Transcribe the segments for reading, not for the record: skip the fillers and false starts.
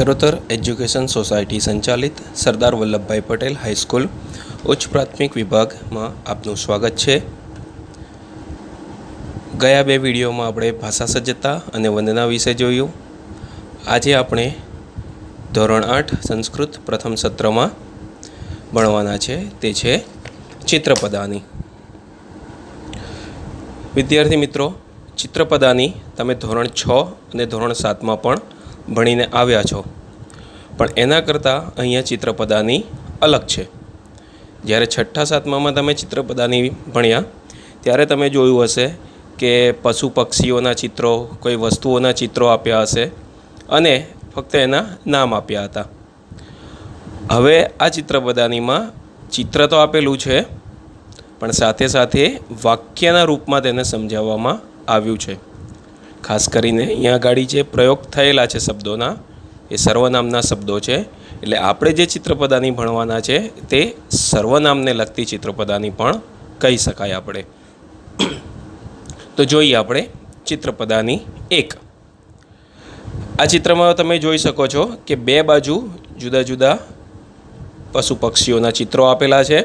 Charotar education society સંચાલિત Sardar Vallabhbhai Patel high school ઉચ્ચ પ્રાથમિક વિભાગમાં આપનું સ્વાગત છે. ગયા બે વિડીયોમાં આપણે ભાષા સજ્જતા અને વંદના વિશે જોયું. આજે આપણે ધોરણ 8 સંસ્કૃત પ્રથમ સત્રમાં ભણવાના છે, તે છે ચિત્રપદાની. વિદ્યાર્થી મિત્રો, ચિત્રપદાની તમે ધોરણ 6 અને ધોરણ 7માં પણ ભણીને આવ્યા છો, પણ એના કરતાં અહીંયા ચિત્રપદાની અલગ છે. જ્યારે 6ઠા 7મામાં તમે ચિત્રપદાની ભણ્યા ત્યારે તમે જોયું હશે કે પશુ પક્ષીઓના ચિત્રો, કોઈ વસ્તુઓના ચિત્રો આપ્યા હશે અને ફક્ત એના નામ આપ્યા હતા. હવે આ ચિત્રપદાનીમાં ચિત્ર તો આપેલું છે, પણ સાથે સાથે વાક્યના રૂપમાં તેને સમજાવવામાં આવ્યું છે. ખાસ કરીને અહીંયા આગળ જે પ્રયોગ થયેલા છે શબ્દોના, એ સર્વનામના શબ્દો છે. એટલે આપણે જે ચિત્રપદાની ભણવાના છે તે સર્વનામને લગતી ચિત્રપદાની પણ કહી શકાય આપણે. તો જોઈએ આપણે ચિત્રપદાની 1. આ ચિત્રમાં તમે જોઈ શકો છો કે બે બાજુ જુદા જુદા પશુ પક્ષીઓના ચિત્રો આપેલા છે.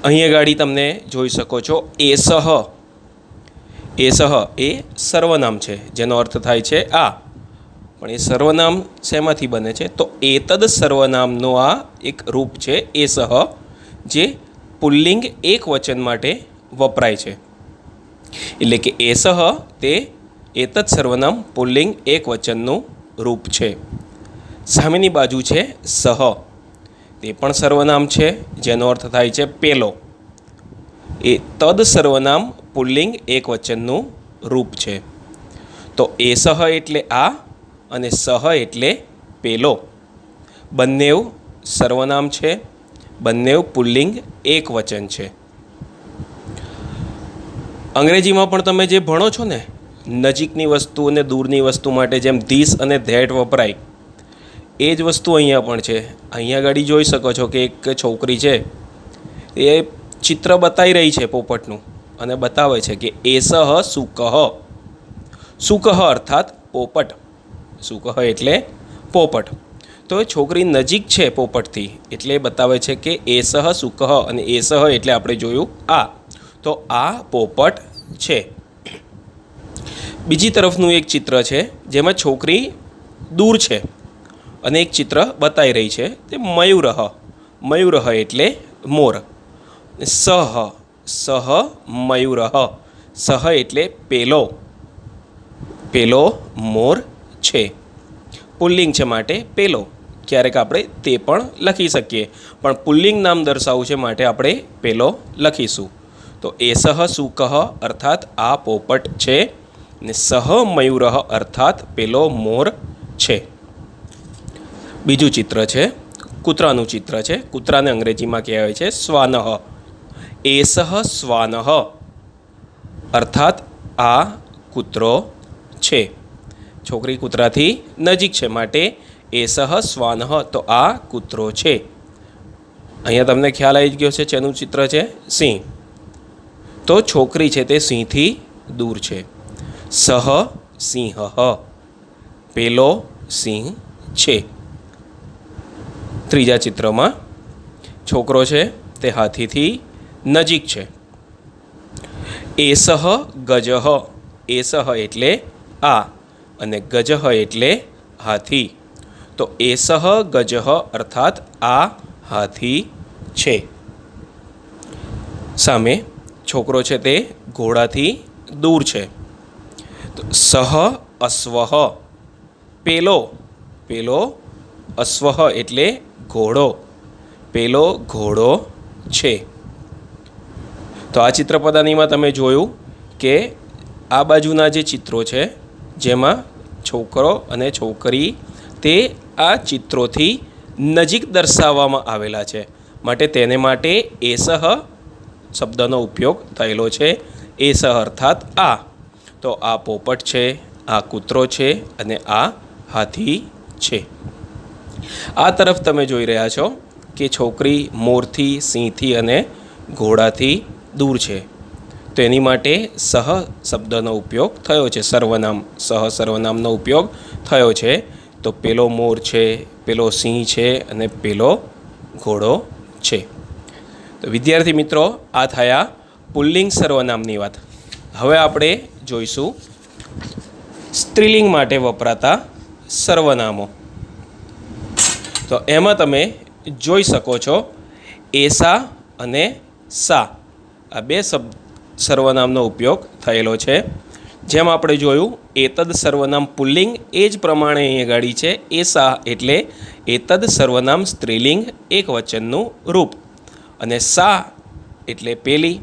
અહીંયા ગાડી તમને જોઈ શકો છો એસહ. એસહ એ સર્વનામ છે, જેનો અર્થ થાય છે આ. પણ એ સર્વનામ શેમાંથી બને છે? તો એતદ સર્વનામનો આ એક રૂપ છે એસહ, જે પુલ્લિંગ એક વચન માટે વપરાય છે. એટલે કે એસહ તે એતદ સર્વનામ પુલ્લિંગ એક વચનનું રૂપ છે. સામેની બાજુ છે સહ, તે પણ સર્વનામ છે, જેનો અર્થ થાય છે પેલો. એ તદ સર્વનામ પુલ્લિંગ એક વચનનું રૂપ છે. તો એસહ એટલે આ અને સહ એટલે પેલો. બંનેવ સર્વનામ છે, બંનેવ પુલ્લિંગ એક વચન છે. અંગ્રેજીમાં પણ તમે જે ભણો છો ને, નજીકની વસ્તુ અને દૂરની વસ્તુ માટે જેમ ધીસ અને ધેટ વપરાય, એ જ વસ્તુ અહીંયા પણ છે. અહીંયા આગળ જોઈ શકો છો કે એક છોકરી છે, એ ચિત્ર બતાવી રહી છે પોપટનું અને બતાવે છે કે એસહ સુકહ. સુકહ અર્થાત પોપટ. સુકહ એટલે પોપટ. તો એ છોકરી નજીક છે પોપટથી, એટલે બતાવે છે કે એસહ સુકહ, અને એસહ એટલે આપણે જોયું આ. તો આ પોપટ છે. બીજી તરફનું એક ચિત્ર છે જેમાં છોકરી દૂર છે અને એક ચિત્ર બતાવી રહી છે, તે મયુરહ. મયુરહ એટલે મોર. સહ, સહ મયુરહ. સહ એટલે પેલો. પેલો મોર છે. પુલ્લિંગ છે માટે પેલો. ક્યારેક આપણે તે પણ લખી શકીએ, પણ પુલ્લિંગ નામ દર્શાવવું છે માટે આપણે પેલો લખીશું. તો એસહ સુકહ અર્થાત આ પોપટ છે, ને સહ મયુરહ અર્થાત પેલો મોર છે. બીજું ચિત્ર છે કૂતરાનું ચિત્ર છે. કૂતરાને અંગ્રેજીમાં કહેવાય છે શ્વાનહ. એસહ શ્વાનહ અર્થાત આ કૂતરો છે. છોકરી કૂતરાથી નજીક છે માટે એસહ શ્વાનહ, તો આ કૂતરો છે. અહીંયા તમને ખ્યાલ આવી ગયો છે જેનું ચિત્ર છે સિંહ. તો છોકરી છે તે સિંહથી દૂર છે. સહ સિંહ, પેલો સિંહ છે. ત્રીજા ચિત્રમાં છોકરો છે તે હાથીથી નજીક છે. એસહ ગજહ. એસહ એટલે આ અને ગજહ એટલે હાથી. તો એસહ ગજહ અર્થાત આ હાથી છે. સામે છોકરો છે તે ઘોડાથી દૂર છે. તો સહ અશ્વહ. પેલો, પેલો અશ્વહ એટલે ઘોડો. પેલો ઘોડો છે. તો આ ચિત્રપદાનીમાં તમે જોયું કે આ બાજુના જે ચિત્રો છે, જેમાં છોકરો અને છોકરી તે આ ચિત્રોથી નજીક દર્શાવવામાં આવેલા છે, માટે તેને માટે એસહ શબ્દનો ઉપયોગ થયેલો છે. એસહ અર્થાત આ. તો આ પોપટ છે, આ કૂતરો છે અને આ હાથી છે. આ તરફ તમે જોઈ રહ્યા છો કે છોકરી મોરથી, સિંહથી અને ઘોડાથી દૂર છે. તો એની માટે સહ શબ્દનો ઉપયોગ થયો છે. સર્વનામ, સહ સર્વનામનો ઉપયોગ થયો છે. તો પેલો મોર છે, પેલો સિંહ છે અને પેલો ઘોડો છે. તો વિદ્યાર્થી મિત્રો, આ થયા પુલ્લિંગ સર્વનામની વાત. હવે આપણે જોઈશું સ્ત્રીલિંગ માટે વપરાતા સર્વનામો. તો એમાં તમે જોઈ શકો છો એસા અને સા આ બે સર્વનામનો ઉપયોગ થયેલો છે. જેમ આપણે જોયું એતદ સર્વનામ પુલ્લિંગ, એ જ પ્રમાણે અહીં ગાડી છે એસા એટલે એતદ સર્વનામ સ્ત્રીલિંગ એકવચનનું રૂપ, અને સા એટલે પેલી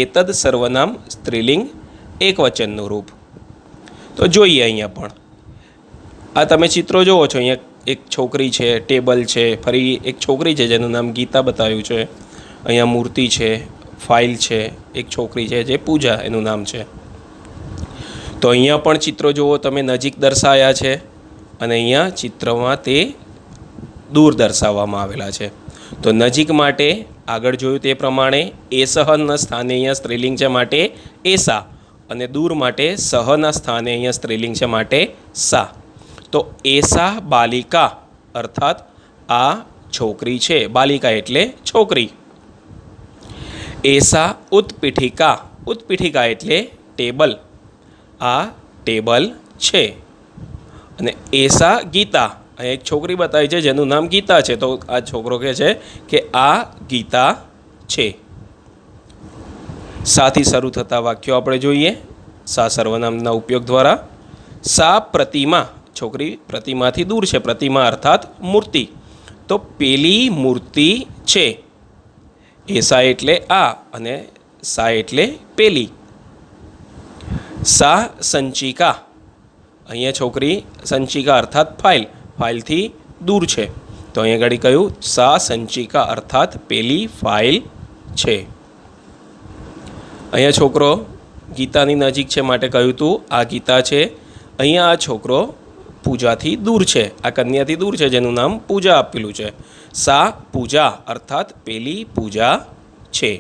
એતદ સર્વનામ સ્ત્રીલિંગ એકવચનનું રૂપ. તો જોઈએ અહીંયા પણ આ તમે ચિત્રો જુઓ છો. અહીંયા એક છોકરી છે, ટેબલ છે, ફરી એક છોકરી છે જેનું નામ ગીતા બતાવ્યું છે. અહીંયા મૂર્તિ છે, ફાઇલ છે, એક છોકરી છે જે પૂજા એનું નામ છે. તો અહીંયા પણ ચિત્રો જુઓ તમે, નજીક દર્શાવ્યા છે અને અહીંયા ચિત્રમાં તે દૂર દર્શાવવામાં આવેલા છે. તો નજીક માટે આગળ જોયું તે પ્રમાણે એસહના સ્થાને અહીંયા સ્ત્રીલિંગ છે માટે એસા, અને દૂર માટે સહના સ્થાને અહીંયા સ્ત્રીલિંગ છે માટે સા. તો એસા બાલિકા અર્થાત આ છોકરી છે, બાલિકા એટલે છોકરી. એસા ઉત્પીઠિકા, ઉત્પીઠિકા એટલે ટેબલ, આ ટેબલ છે. અને એસા ગીતા, અહીં એક છોકરી બતાવી છે જેનું નામ ગીતા છે, તો આ છોકરો કહે છે કે આ ગીતા છે. સાથી શરૂ થતા વાક્યો આપણે જોઈએ સા સર્વનામના ઉપયોગ દ્વારા. સા પ્રતિમા, છોકરી પ્રતિમાથી દૂર છે, પ્રતિમા અર્થાત મૂર્તિ, તો પેલી મૂર્તિ છે. એસા એટલે આ અને સા એટલે પેલી. સા સંચિકા, અહીંયા છોકરી સંચિકા અર્થાત ફાઇલ, ફાઇલથી દૂર છે, તો અહીંયા આગળ કહ્યું સા સંચિકા અર્થાત પેલી ફાઇલ છે. અહીંયા છોકરો ગીતાની નજીક છે માટે કહ્યું હતું આ ગીતા છે. અહીંયા આ છોકરો પૂજાથી દૂર છે, આ કન્યાથી દૂર છે જેનું નામ પૂજા આપેલું છે. સા પૂજા અર્થાત પેલી પૂજા છે.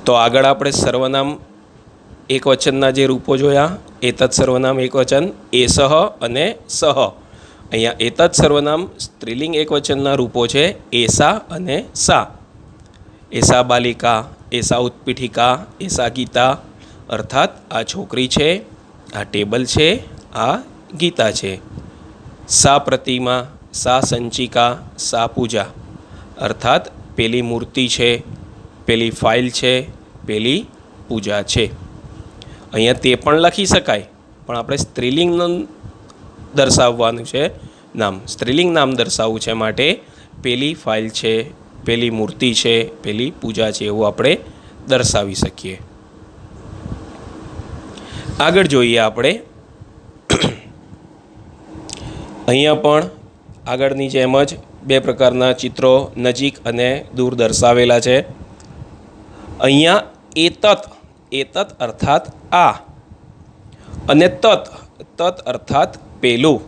તો આગળ આપણે સર્વનામ એકવચનના જે રૂપો જોયા, એતદ સર્વનામ એકવચન એસહ અને સહ. અહીંયા એતદ સર્વનામ સ્ત્રીલિંગ એકવચનના રૂપો છે એસા અને સા. એસા બાલિકા, એસા ઉત્પીઠિકા, એસા ગીતા અર્થાત આ છોકરી છે, આ ટેબલ છે, આ ગીતા છે. સા પ્રતિમા, સા સંચિકા, સા પૂજા અર્થાત પેલી મૂર્તિ છે, પેલી ફાઇલ છે, પેલી પૂજા છે. અહીંયા તે પણ લખી શકાય, પણ આપણે સ્ત્રીલિંગ દર્શાવવાનું છે નામ, સ્ત્રીલિંગ નામ દર્શાવવું છે માટે પેલી ફાઇલ છે, પેલી મૂર્તિ છે, પેલી પૂજા છે એવું આપણે દર્શાવી શકીએ. આગળ જોઈએ આપણે. અહીંયા પણ આગળની જેમ જ બે પ્રકારના ચિત્રો નજીક અને દૂર દર્શાવેલા છે. અહીંયા એતત, એતત અર્થાત આ, અને તત, તત અર્થાત પેલું.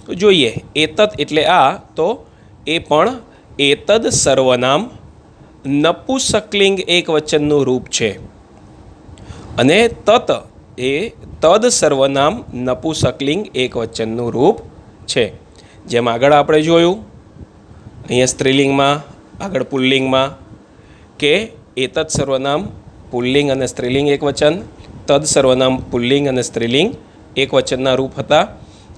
તો જોઈએ એતત એટલે આ, તો એ પણ એતદ સર્વનામ નપુંસકલિંગ એકવચનનું રૂપ છે, અને તત એ તદ સર્વનામ નપુંસકલિંગ એકવચનનું રૂપ છે. જેમ આગળ આપણે જોયું અહીંયા સ્ત્રીલિંગમાં, આગળ પુલ્લિંગમાં કે એતદ સર્વનામ પુલ્લિંગ અને સ્ત્રીલિંગ એકવચન, તદ સર્વનામ પુલ્લિંગ અને સ્ત્રીલિંગ એકવચનના રૂપ હતા.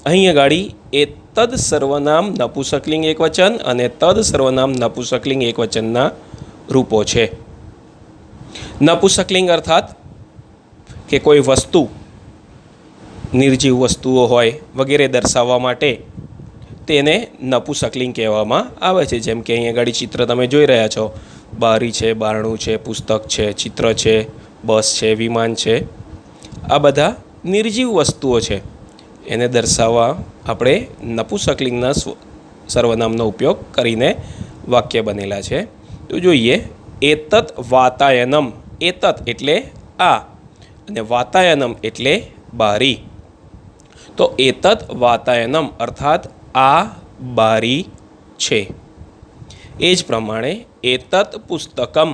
અહીં આગળ એતદ સર્વનામ નપુંસકલિંગ એકવચન અને તદ સર્વનામ નપુંસકલિંગ એકવચનના રૂપો છે. નપુંસકલિંગ અર્થાત કે કોઈ વસ્તુ, નિર્જીવ વસ્તુઓ હોય વગેરે દર્શાવવા માટે તેને નપુંસકલિંગ કહેવામાં આવે છે. જેમ કે અહીં આગળ ચિત્ર તમે જોઈ રહ્યા છો, બારી છે, બારણું છે, પુસ્તક છે, ચિત્ર છે, બસ છે, વિમાન છે, આ બધા નિર્જીવ વસ્તુઓ છે. એને દર્શાવવા આપણે નપુંસકલિંગના સર્વનામનો ઉપયોગ કરીને વાક્ય બનેલા છે. તો જોઈએ એતત વાતાયનમ, એતત એટલે આ અને વાતાયનમ એટલે બારી. તો એતત વાતાયનમ અર્થાત આ બારી છે. એ જ પ્રમાણે એતત પુસ્તકમ,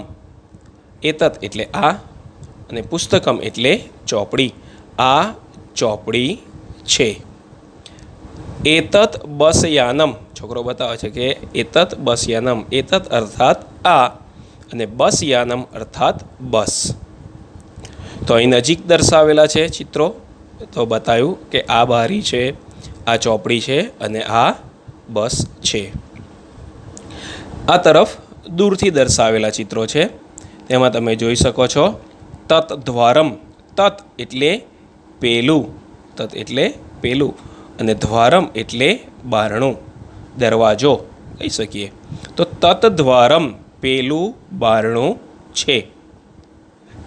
એતત એટલે આ અને પુસ્તકમ એટલે ચોપડી, આ ચોપડી છે. એતત બસ યાનમ, છોકરો બતાવે છે કે એતત બસ યાનમ, એતત અર્થાત આ અને બસ યાનમ અર્થાત બસ. તો અહીં નજીક દર્શાવેલા છે ચિત્રો, તો બતાવ્યું કે આ બારી છે, આ ચોપડી છે અને આ બસ છે. આ તરફ દૂરથી દર્શાવેલા ચિત્રો છે, તેમાં તમે જોઈ શકો છો તત દ્વારમ, તત એટલે પેલું, તત એટલે પેલું અને દ્વારમ એટલે બારણું, દરવાજો કહી શકીએ. તો તત દ્વારમ પેલું બારણું છે.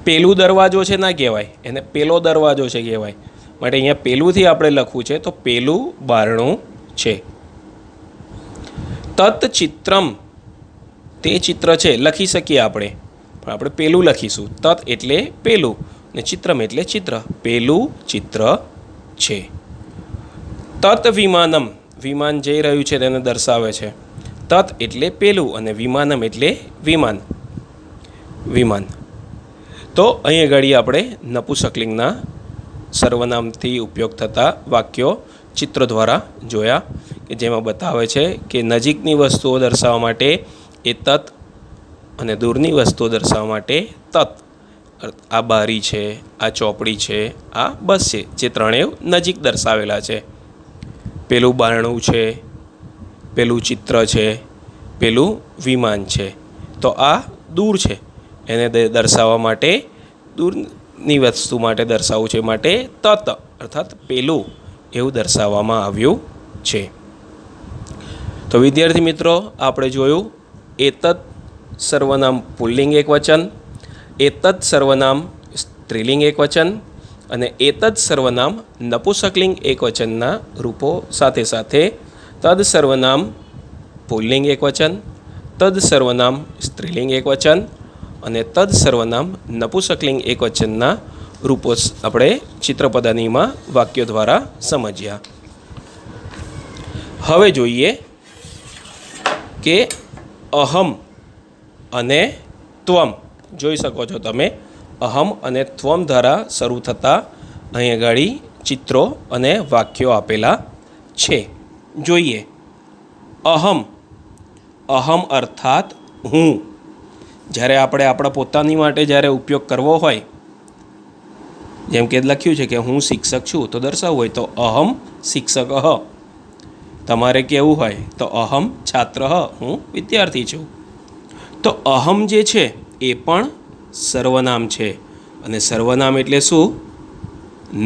પેલું દરવાજો છે ના કહેવાય, એને પેલો દરવાજો છે કહેવાય, માટે અહીંયા પેલુંથી આપણે લખવું છે તો પેલું બારણું છે. તત ચિત્રમ, તે ચિત્ર છે લખી શકીએ આપણે, પણ આપણે પેલું લખીશું. તત એટલે પેલું ને ચિત્રમ એટલે ચિત્ર, પેલું ચિત્ર છે. તત વિમાનમ, વિમાન જઈ રહ્યું છે તેને દર્શાવે છે. તત એટલે પેલું અને વિમાનમ એટલે વિમાન, વિમાન. તો અહીં આગળ આપણે નપુંસકલિંગના સર્વનામથી ઉપયોગ થતા વાક્યો ચિત્ર દ્વારા જોયા, કે જેમાં બતાવે છે કે નજીકની વસ્તુઓ દર્શાવવા માટે એ તત અને દૂરની વસ્તુઓ દર્શાવવા માટે તત. આ બારી છે, આ ચોપડી છે, આ બસ છે, જે ત્રણેય નજીક દર્શાવેલા છે. પેલું બારણું છે, પેલું ચિત્ર છે, પેલું વિમાન છે. તો આ દૂર છે, એને દર્શાવવા માટે, દૂરની વસ્તુ માટે દર્શાવવું છે માટે તત અર્થાત પેલું એવું દર્શાવવામાં આવ્યું છે. તો વિદ્યાર્થી મિત્રો, આપણે જોયું એતત સર્વનામ પુલ્લિંગ એકવચન, એતત સર્વનામ સ્ત્રીલિંગ એકવચન અને એતત સર્વનામ નપુંસકલિંગ એકવચનના રૂપો સાથે સાથે તદ સર્વનામ પુલ્લિંગ એકવચન, તદ સર્વનામ સ્ત્રીલિંગ એકવચન અને તદ સર્વનામ નપુંસકલિંગ એકવચનના રૂપો આપણે ચિત્રપદાનીમાં વાક્યો દ્વારા સમજ્યા. હવે જોઈએ કે અહમ અને ત્વમ. જોઈ શકો છો તમે અહમ અને ત્વમ દ્વારા શરૂ થતા અહીં આગળ ચિત્રો અને વાક્યો આપેલા છે. જોઈએ અહમ, અહમ અર્થાત હું. જ્યારે આપણે આપણા પોતાની માટે જ્યારે ઉપયોગ કરવો હોય, જેમ કે લખ્યું છે કે હું શિક્ષક છું, તો દર્શાવવું હોય તો અહમ શિક્ષક. તમારે કહેવું હોય તો અહમ છાત્ર, હું વિદ્યાર્થી છું. તો અહમ જે છે એ પણ સર્વનામ છે, અને સર્વનામ એટલે શું?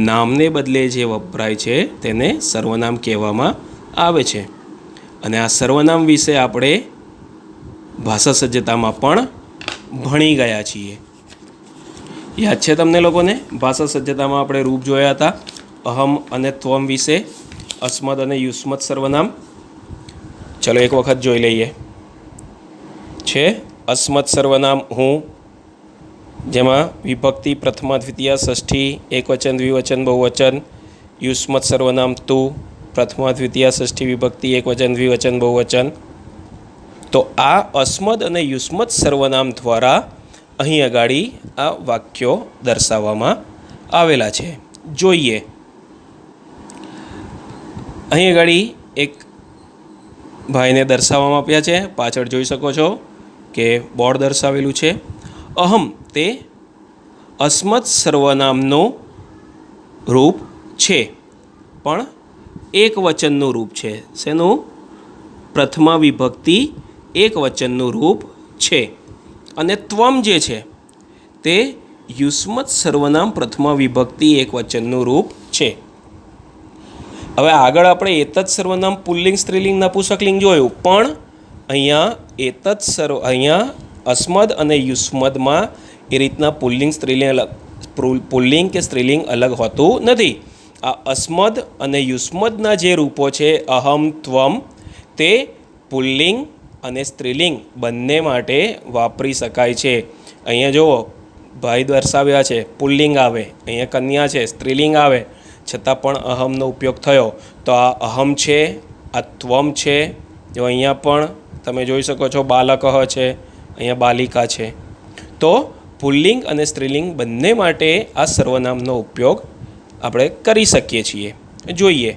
નામને બદલે જે વપરાય છે તેને સર્વનામ કહેવામાં આવે છે. અને આ સર્વનામ વિશે આપણે ભાષા સજ્જતામાં પણ ભણી ગયા છીએ. યાદ છે તમને લોકોને? ભાષા સજ્જતામાં આપણે રૂપ જોયા હતા અહમ અને ત્વમ વિશે, અસ્મદ અને યુસ્મદ સર્વનામ. ચલો એક વખત જોઈ લઈએ. છે અસ્મદ સર્વનામ હું, જેમાં વિભક્તિ પ્રથમા દ્વિતીય ષષ્ઠી એકવચન દ્વિવચન બહુવચન. યુસ્મદ સર્વનામ તું, પ્રથમા દ્વિતીય ષષ્ઠી વિભક્તિ એકવચન દ્વિવચન બહુવચન. તો આ અસ્મદ અને યુસ્મદ સર્વનામ દ્વારા અહીં આગળ આ વાક્યો દર્શાવવામાં આવેલા છે. જોઈએ અહીં આગળ એક ભાઈને દર્શાવવામાં આવ્યા છે. પાછળ જોઈ શકો છો કે બોર્ડ દર્શાવેલું છે. અહમ તે અસ્મદ સર્વનામનું રૂપ છે, પણ એક વચનનું રૂપ છે. શેનું? પ્રથમા વિભક્તિ એક વચનનું રૂપ છે. અને ત્વમ જે છે તે યુસ્મદ સર્વનામ પ્રથમા વિભક્તિ એક વચનનું રૂપ છે. હવે આગળ આપણે એતત સર્વનામ પુલ્લિંગ સ્ત્રીલિંગ નપુંસકલિંગ જોયું, પણ અહીંયા અસ્મદ અને યુસ્મદમાં એ રીતના પુલ્લિંગ કે સ્ત્રીલિંગ અલગ હોતું નથી. આ અસ્મદ અને યુસ્મદના જે રૂપો છે અહમ ત્વમ, તે પુલ્લિંગ અને સ્ત્રીલિંગ બંને માટે વાપરી શકાય છે. અહીંયા જુઓ ભાઈ દર્શાવ્યા છે, પુલ્લિંગ આવે, અહીંયા કન્યા છે, સ્ત્રીલિંગ આવે, છતાં પણ અહમનો ઉપયોગ થયો. તો આ અહમ છે, આ ત્વમ છે. જો અહીંયા પણ તમે જોઈ શકો છો બાલક છે, અહીંયા બાલિકા છે. તો પુલ્લિંગ અને સ્ત્રીલિંગ બંને માટે આ સર્વનામનો ઉપયોગ આપણે કરી શકીએ છીએ. જોઈએ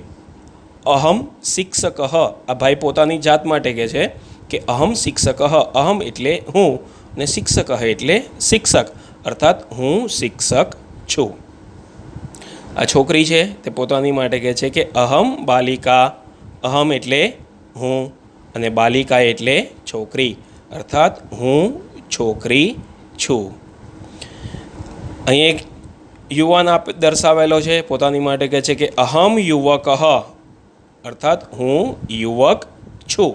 અહમ શિક્ષક આ ભાઈ પોતાની જાત માટે કહે છે કે અહમ શિક્ષક અહમ એટલે હું અને શિક્ષક એટલે શિક્ષક અર્થાત હું શિક્ષક છું. આ છોકરી છે તે પોતાની માટે કહે છે કે અહમ બાલિકા અહમ એટલે હું અને બાલિકા એટલે છોકરી અર્થાત હું છોકરી છું. અહીં એક યુવાન દર્શાવેલો છે પોતાની માટે કહે છે કે અહમ યુવક અર્થાત હું યુવક છું.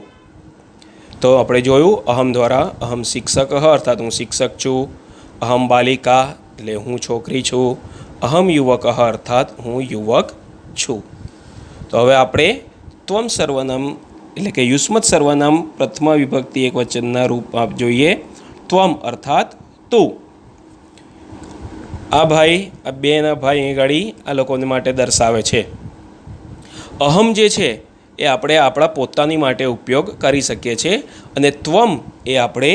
તો આપણે જોયું અહમ દ્વારા અહમ શિક્ષક અર્થાત હું શિક્ષક છું, અહમ બાલિકા એટલે હું છોકરી છું, અહમ યુવક અર્થાત હું યુવક છું. તો હવે આપણે ત્વમ સર્વનામ એટલે કે યુષ્મત સર્વનામ પ્રથમા વિભક્તિ એક વચનના રૂપ જોઈએ. ત્વમ અર્થાત તું. આ ભાઈ આ બેના ભાઈ અહીં ગાડી આ લોકોને માટે દર્શાવે છે. અહમ જે છે એ આપણે આપણા પોતાની માટે ઉપયોગ કરી શકીએ છીએ અને ત્વમ એ આપણે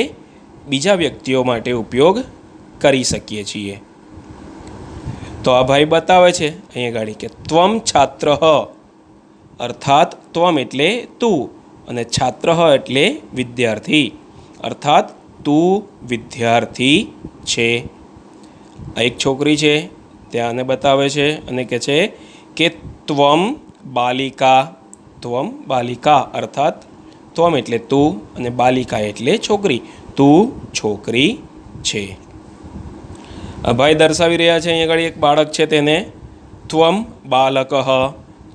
બીજા વ્યક્તિઓ માટે ઉપયોગ કરી શકીએ છીએ. તો આ ભાઈ બતાવે છે અહીંયા ગાડી કે ત્વમ છાત્ર અર્થાત ત્વમ એટલે તું અને છાત્ર એટલે વિદ્યાર્થી અર્થાત તું વિદ્યાર્થી છે. આ એક છોકરી છે ત્યાં આને બતાવે છે અને કહે છે કે ત્વમ બાલિકા અર્થાત ત્વમ એટલે તું અને બાલિકા એટલે છોકરી, તું છોકરી છે. આ ભાઈ દર્શાવી રહ્યા છે અહીંયા આગળ એક બાળક છે તેને ત્વમ બાલક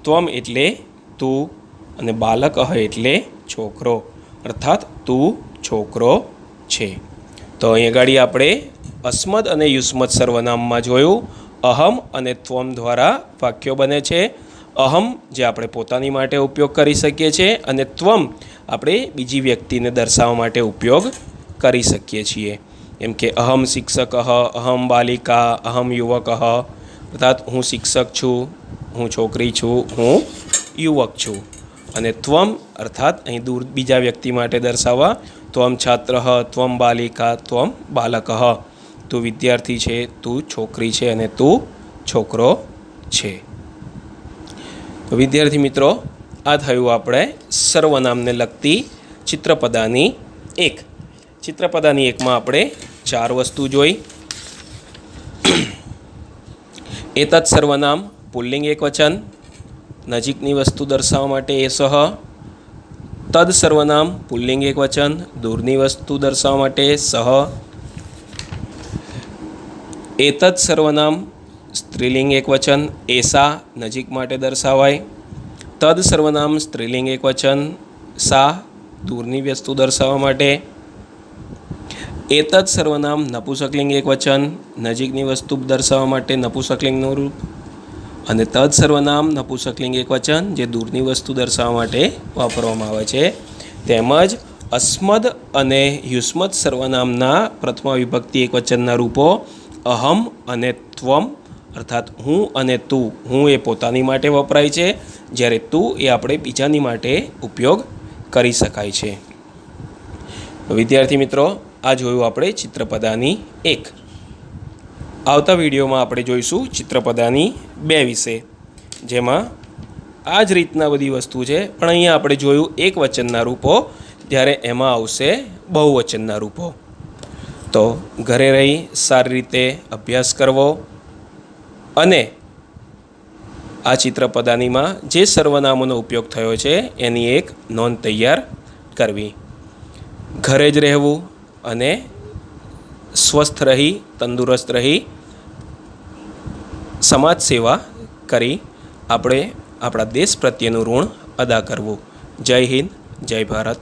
ત્વમ એટલે તું અને બાલક એટલે છોકરો અર્થાત તું છોકરો છે. તો અહીંયા આગળ આપણે અસ્મદ અને યુષ્મત સર્વનામમાં જોયું અહમ અને ત્વમ દ્વારા વાક્યો બને છે. અહમ જે આપણે પોતાની માટે ઉપયોગ કરી શકીએ છીએ અને ત્વમ આપણે બીજી વ્યક્તિને દર્શાવવા માટે ઉપયોગ કરી શકીએ છીએ. એમ કે અહમ શિક્ષક અહમ બાલિકા અહમ યુવક અર્થાત હું શિક્ષક છું, હું છોકરી છું, હું યુવક છું. અને ત્વમ અર્થાત અહીં દૂર બીજા વ્યક્તિ માટે દર્શાવવા ત્વમ છાત્ર ત્વમ બાલિકા ત્વમ બાલક તું વિદ્યાર્થી છે, તું છોકરી છે અને તું છોકરો છે. તો વિદ્યાર્થી મિત્રો આ થયું આપણે સર્વનામને લગતી ચિત્રપદાની એક. ચિત્રપદાની એકમાં આપણે 4 વસ્તુ જોઈ. એતત સર્વનામ પુલ્લિંગ એકવચન, નજીકની વસ્તુ દર્શાવવા માટે એસહ. તદ સર્વનામ પુલ્લિંગ એકવચન, દૂરની વસ્તુ દર્શાવવા માટે સહ. એતદ સર્વનામ સ્ત્રીલિંગ એકવચન એસા નજીક માટે દર્શાવાય. તદ સર્વનામ સ્ત્રીલિંગ એકવચન સા દૂરની વસ્તુ દર્શાવવા માટે. એતદ સર્વનામ નપુંસકલિંગ એકવચન નજીકની વસ્તુ દર્શાવવા માટે નપુંસકલિંગનું રૂપ. અને તદ સર્વનામ નપુંસકલિંગ એકવચન જે દૂરની વસ્તુ દર્શાવવા માટે વાપરવામાં આવે છે. તેમજ અસ્મદ અને યુષ્મત સર્વનામના પ્રથમા વિભક્તિ એકવચનના રૂપો અહમ અને ત્વમ અર્થાત હું અને તું. હું એ પોતાની માટે વપરાય છે જ્યારે તું એ આપણે બીજાની માટે ઉપયોગ કરી શકાય છે. વિદ્યાર્થી મિત્રો આ જોયું આપણે ચિત્રપદાની એક. આવતા વિડીયોમાં આપણે જોઈશું ચિત્રપદાની 2 વિશે, જેમાં આ જ રીતના બધી વસ્તુ છે પણ અહીંયા આપણે જોયું એક વચનના રૂપો, જ્યારે એમાં આવશે બહુવચનના રૂપો. તો ઘરે રહી સારી રીતે અભ્યાસ કરવો અને આ ચિત્રપદાનીમાં જે સર્વનામોનો ઉપયોગ થયો છે એની એક નોંધ તૈયાર કરવી. ઘરે જ રહેવું અને સ્વસ્થ રહી તંદુરસ્ત રહી સમાજ સેવા કરી આપણે આપણા દેશ પ્રત્યેનું ઋણ અદા કરવું. જય હિન્દ, જય ભારત.